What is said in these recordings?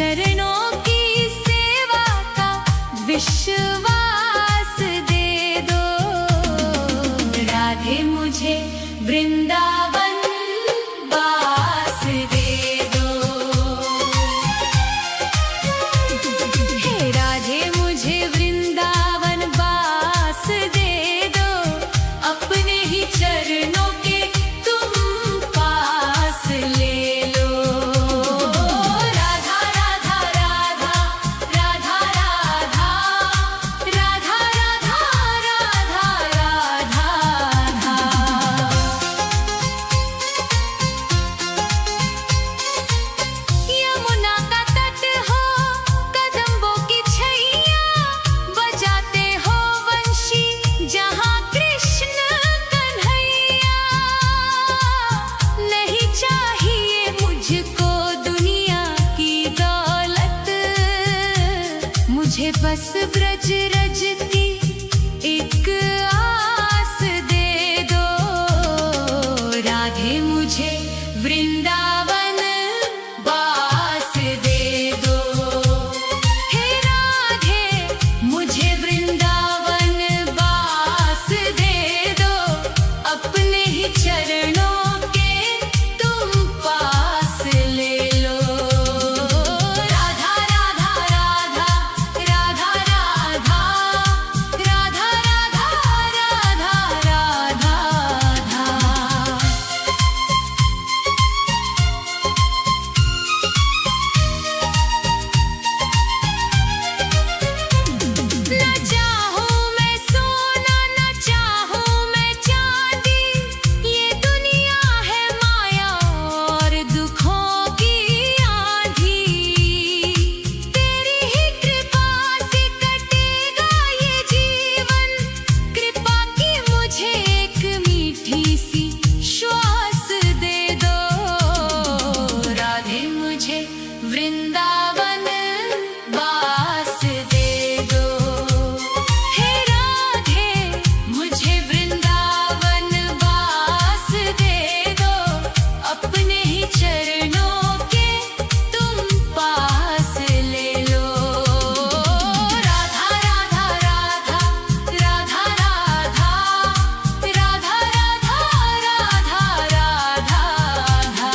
चरणों की सेवा का विश्वास दे दो। राधे मुझे वृंदावन वास दे दो। हे राधे मुझे वृंदावन वास दे दो। अपने ही चरणों के तुम पास ले लो। राधा राधा राधा राधा राधा राधा राधा राधा राधा राधा। यमुना का तट हो कदम्बों की छैया, बजाते हो वंशी जहाँ कृष्ण कन्हैया। नहीं चाहिए मुझको दुनिया की दौलत, मुझे बस ब्रज रज की एक आस दे दो। राधे मुझे वृंदावन वास दे दो। हे राधे मुझे वृंदावन वास दे दो। अपने ही चरणों के तुम पास ले लो। राधा राधा राधा राधा राधा राधा राधा राधा राधा राधा। न चाहूं मैं सोना न चाहूं मैं चांदी, ये दुनिया है माया और दुखों की आंधी। तेरी ही कृपा से कटेगा ये जीवन, कृपा की मुझे एक मीठी सी श्वास दे दो। राधे मुझे वृंदावन वास दे दो। हे राधे मुझे वृंदावन वास दे दो। अपने ही चरणों के तुम पास ले लो। राधा राधा राधा राधा राधा राधा राधा राधा राधा राधा।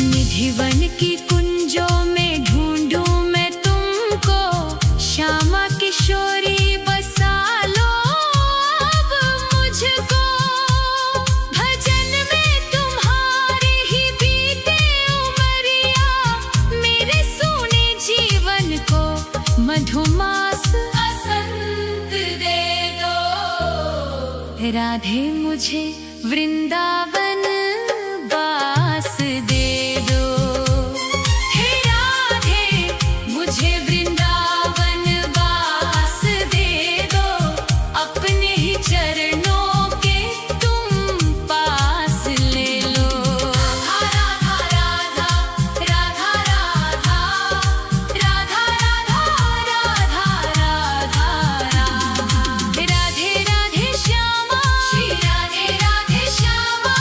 निधिवन की कुंजों में ढूंढूं मैं तुमको, श्यामा किशोरी बसा लो अब मुझको। भजन में तुम्हारे ही बीते उमरिया, मेरे सोने जीवन को मधुमास बसंत दे दो। राधे मुझे वृंदावन वास दे दो। हे राधे मुझे वृंदावन वास दे दो। अपने ही चरणों के तुम पास ले लो। राधा राधा राधा राधा राधा राधा राधा राधा राधा। राधे राधे श्यामा श्री राधे राधे श्यामा।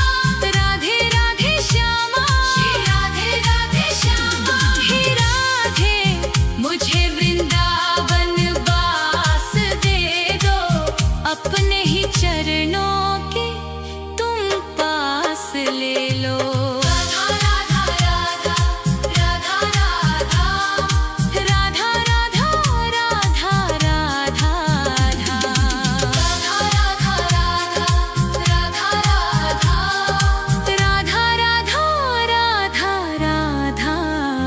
राधे राधे श्यामा श्री राधे राधे श्यामा। हे राधे मुझे वृंदावन वास दे दो। अपने ही चरणों के तुम पास ले लो। राधा राधा राधा राधा राधा राधा राधा राधा राधा राधा। राधा राधा राधा राधा राधा राधा राधा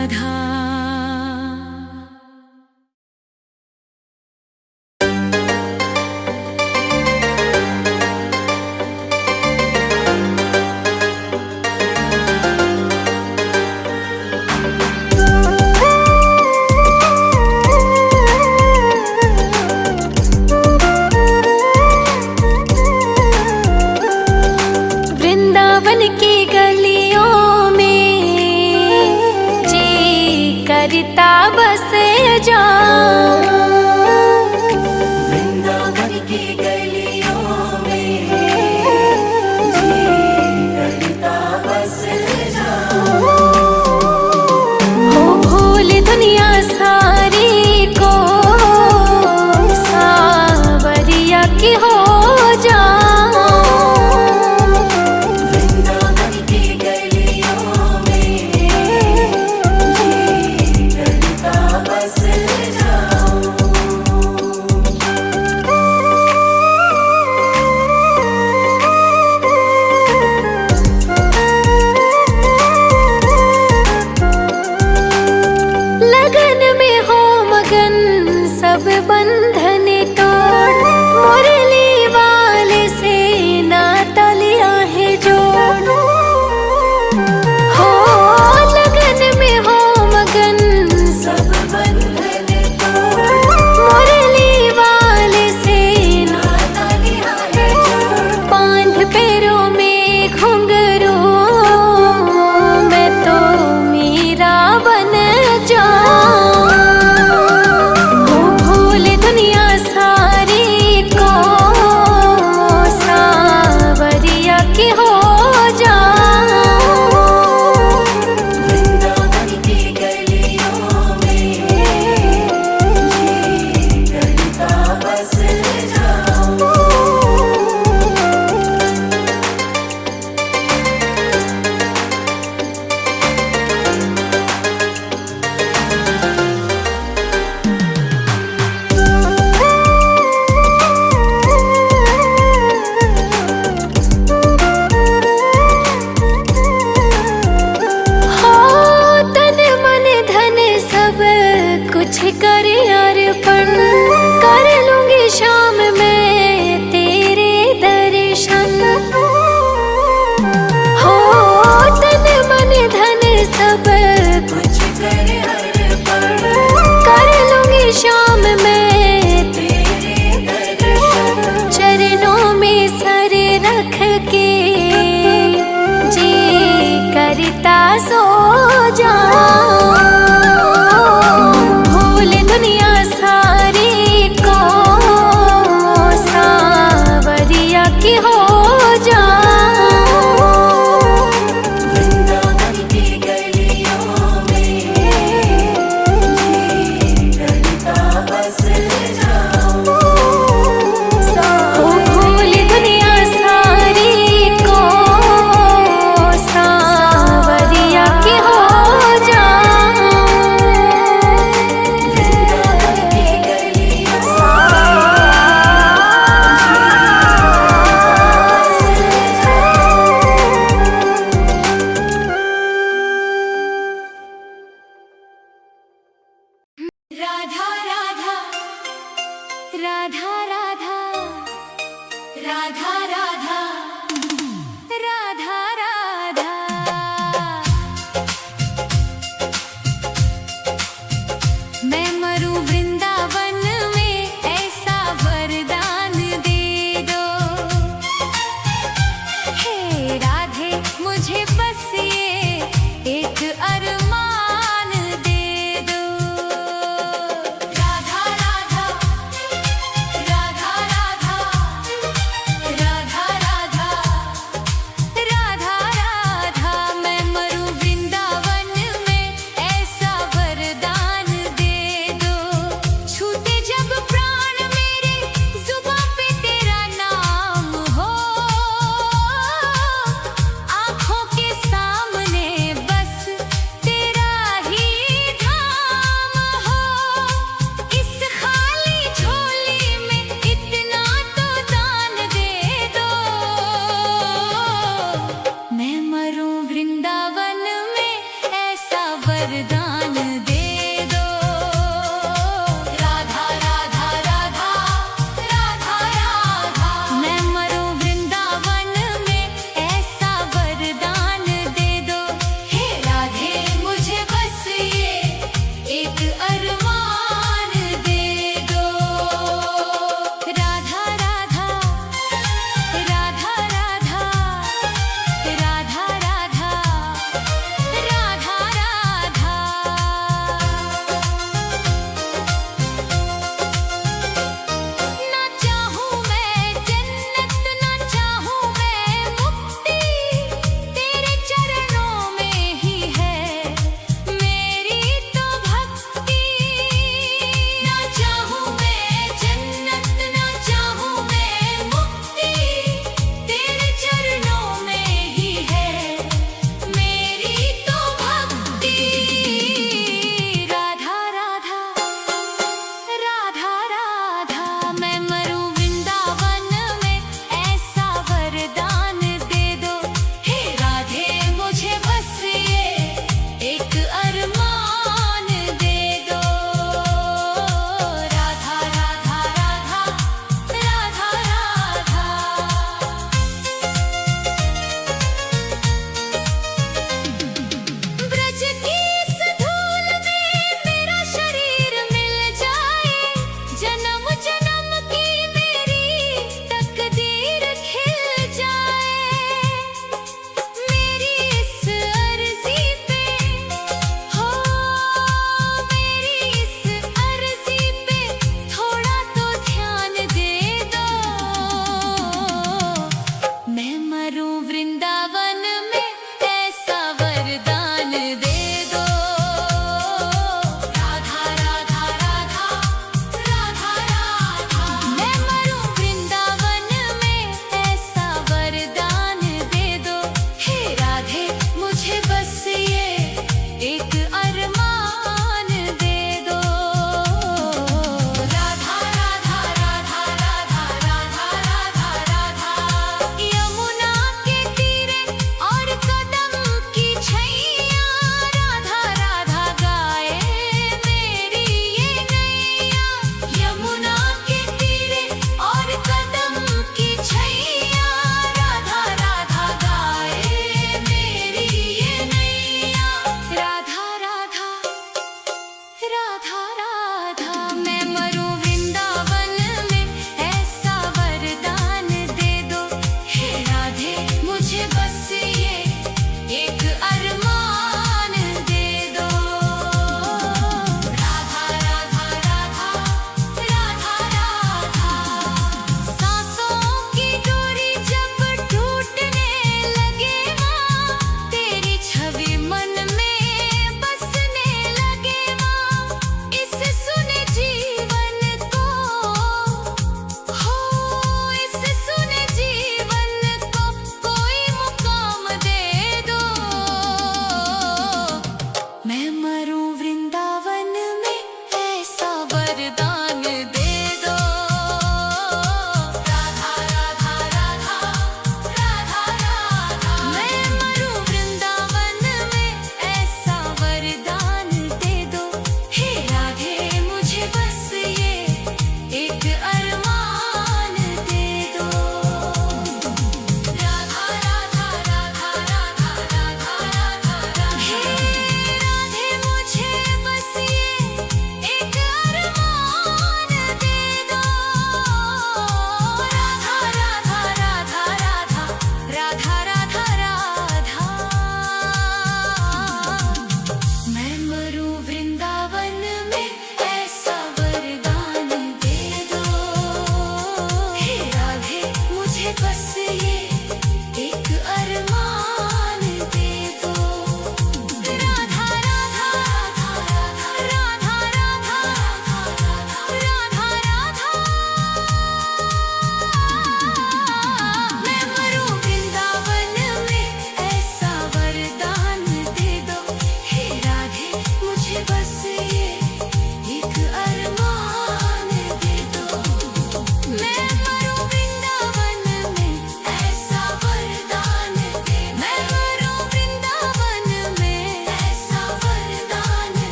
राधा।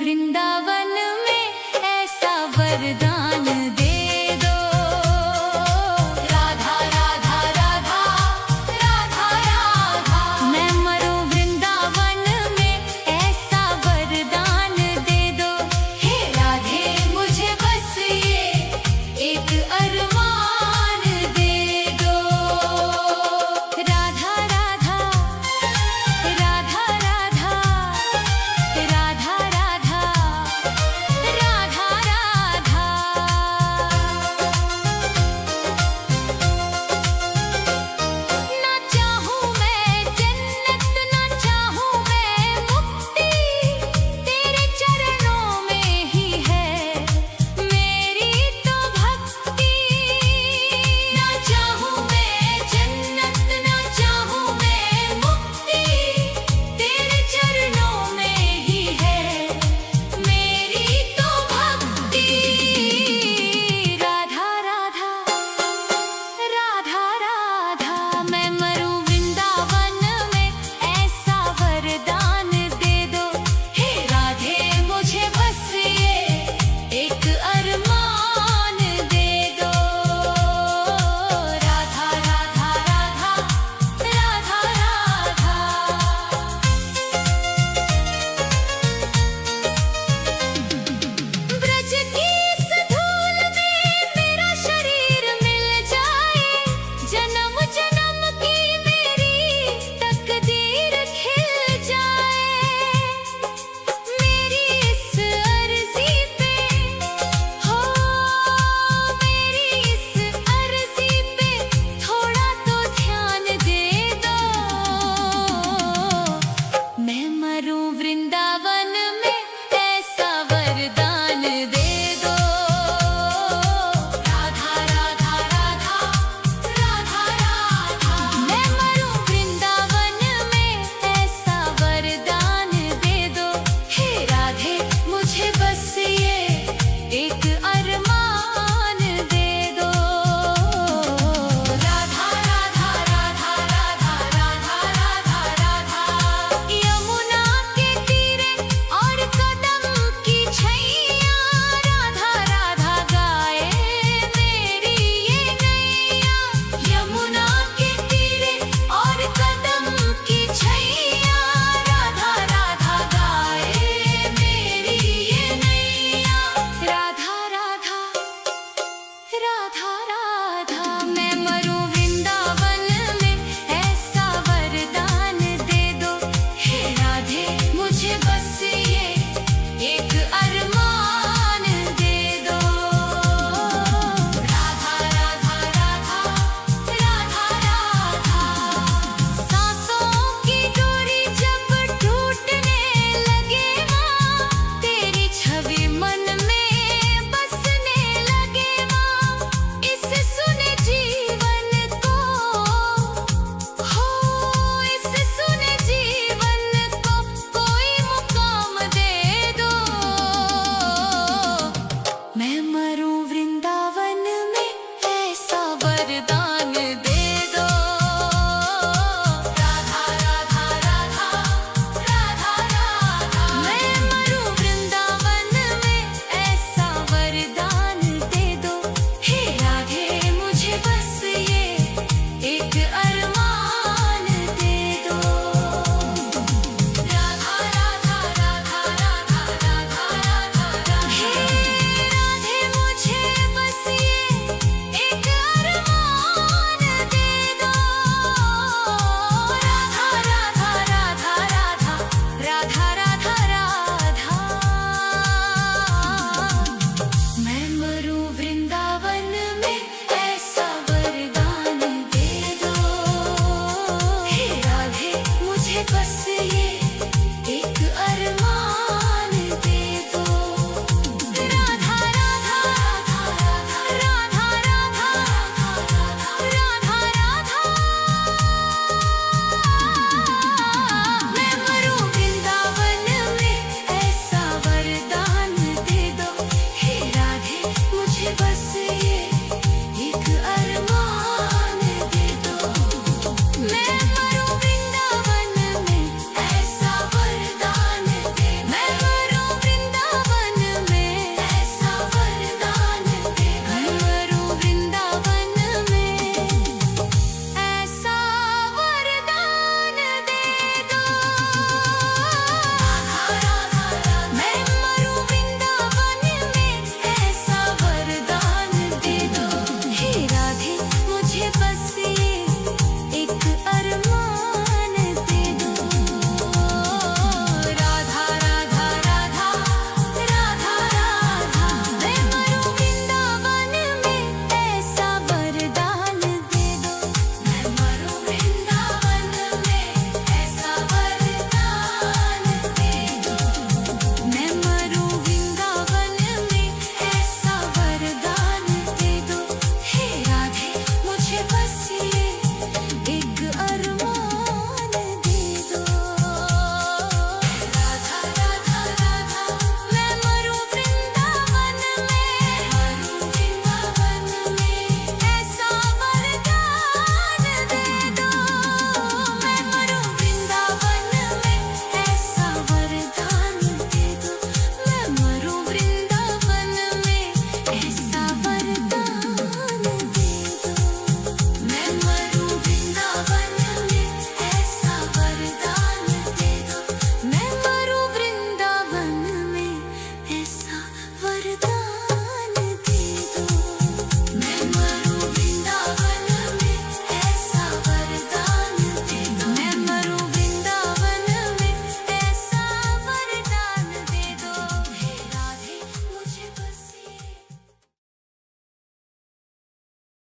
वृंदावन